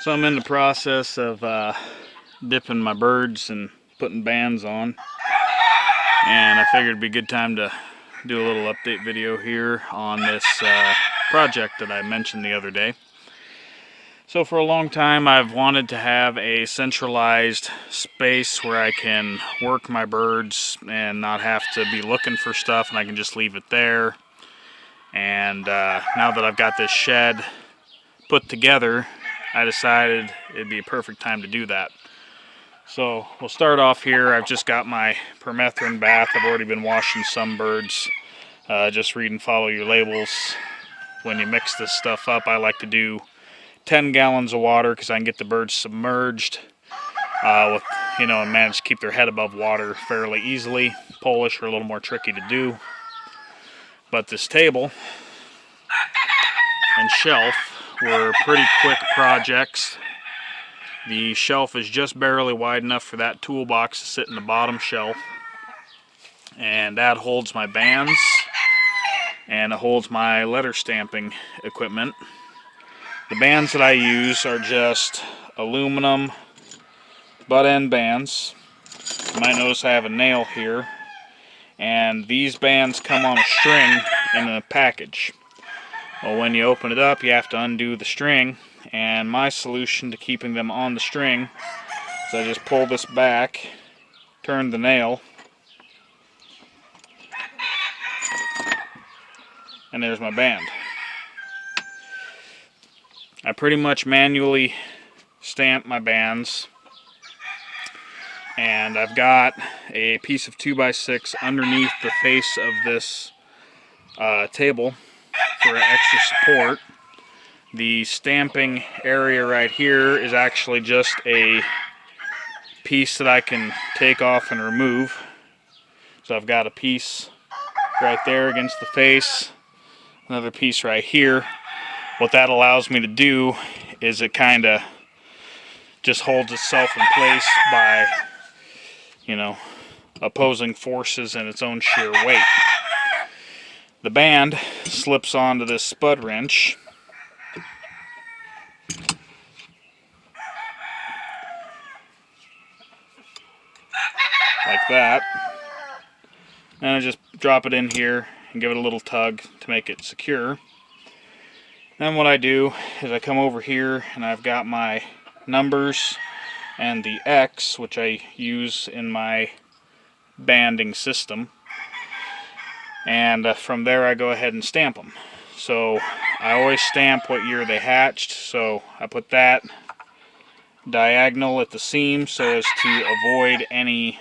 So I'm in the process of dipping my birds and putting bands on, and I figured it'd be a good time to do a little update video here on this project that I mentioned the other day. So for a long time I've wanted to have a centralized space where I can work my birds and not have to be looking for stuff, and I can just leave it there. And now that I've got this shed put together, I decided it'd be a perfect time to do that. So we'll start off here. I've just got my permethrin bath. I've already been washing some birds. Just read and follow your labels. When you mix this stuff up, I like to do 10 gallons of water because I can get the birds submerged and manage to keep their head above water fairly easily. Polish are a little more tricky to do. But this table and shelf were pretty quick projects. The shelf is just barely wide enough for that toolbox to sit in the bottom shelf, and that holds my bands and it holds my letter stamping equipment. The bands that I use are just aluminum butt end bands. You might notice I have a nail here, and these bands come on a string in a package. Well, when you open it up, you have to undo the string, and my solution to keeping them on the string is I just pull this back, turn the nail, and there's my band. I pretty much manually stamp my bands, and I've got a piece of 2x6 underneath the face of this table for extra support. The stamping area right here is actually just a piece that I can take off and remove. So I've got a piece right there against the face, another piece right here. What that allows me to do is it kind of just holds itself in place by, opposing forces and its own sheer weight. The band slips onto this spud wrench, like that, and I just drop it in here and give it a little tug to make it secure. Then what I do is I come over here and I've got my numbers and the X, which I use in my banding system, and from there I go ahead and stamp them. So I always stamp what year they hatched, so I put that diagonal at the seam so as to avoid any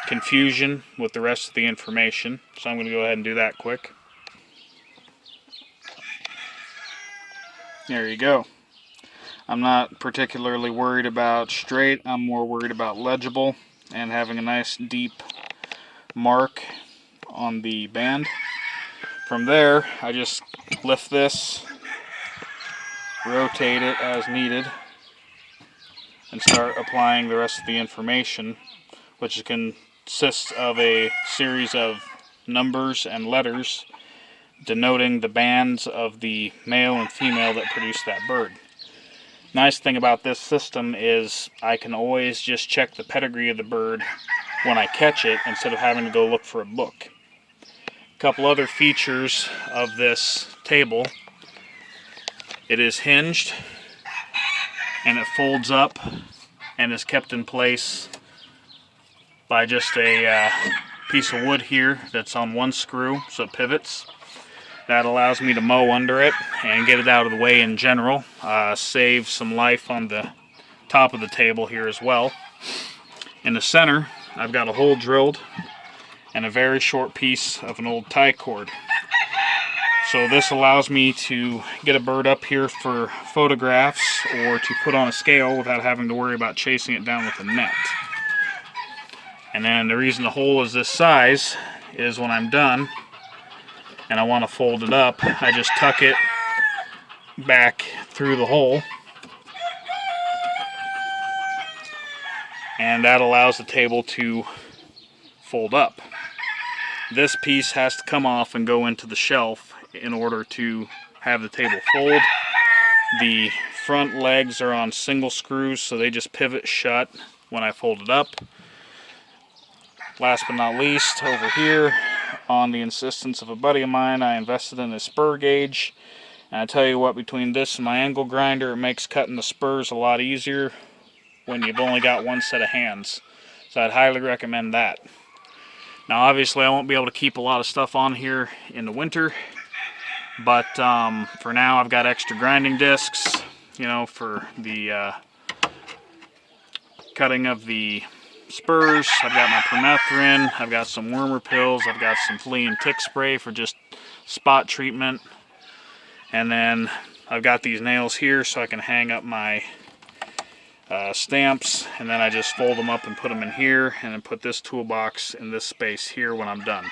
confusion with the rest of the information. So I'm going to go ahead and do that quick. There you go. I'm not particularly worried about straight. I'm more worried about legible and having a nice deep mark on the band. From there, I just lift this, rotate it as needed, and start applying the rest of the information, which consists of a series of numbers and letters denoting the bands of the male and female that produce that bird. Nice thing about this system is I can always just check the pedigree of the bird when I catch it instead of having to go look for a book. A couple other features of this table: it is hinged and it folds up and is kept in place by just a piece of wood here that's on one screw, so it pivots. That allows me to mow under it and get it out of the way in general. Save some life on the top of the table here as well. In the center, I've got a hole drilled and a very short piece of an old tie cord. So this allows me to get a bird up here for photographs or to put on a scale without having to worry about chasing it down with a net. And then the reason the hole is this size is when I'm done and I want to fold it up, I just tuck it back through the hole, and that allows the table to fold up. This piece has to come off and go into the shelf in order to have the table fold. The front legs are on single screws, so they just pivot shut when I fold it up. Last but not least, over here, on the insistence of a buddy of mine, I invested in a spur gauge. And I tell you what, between this and my angle grinder, it makes cutting the spurs a lot easier when you've only got one set of hands. So I'd highly recommend that. Now obviously I won't be able to keep a lot of stuff on here in the winter, but for now I've got extra grinding discs, you know, for the cutting of the spurs. I've got my permethrin, I've got some wormer pills, I've got some flea and tick spray for just spot treatment, and then I've got these nails here so I can hang up my stamps, and then I just fold them up and put them in here, and then put this toolbox in this space here when I'm done.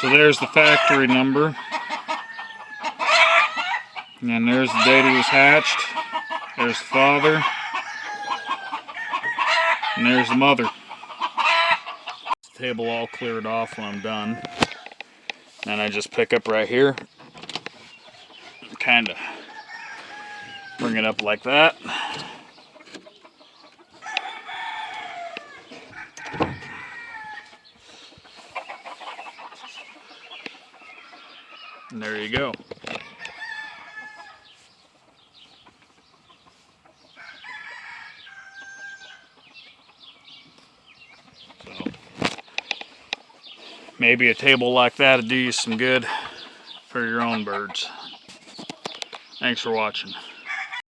So there's the factory number, and there's the date he was hatched. There's the father, and there's the mother. The table all cleared off when I'm done, and I just pick up right here, kind of bring it up like that. And there you go. So maybe a table like that would do you some good for your own birds. Thanks for watching.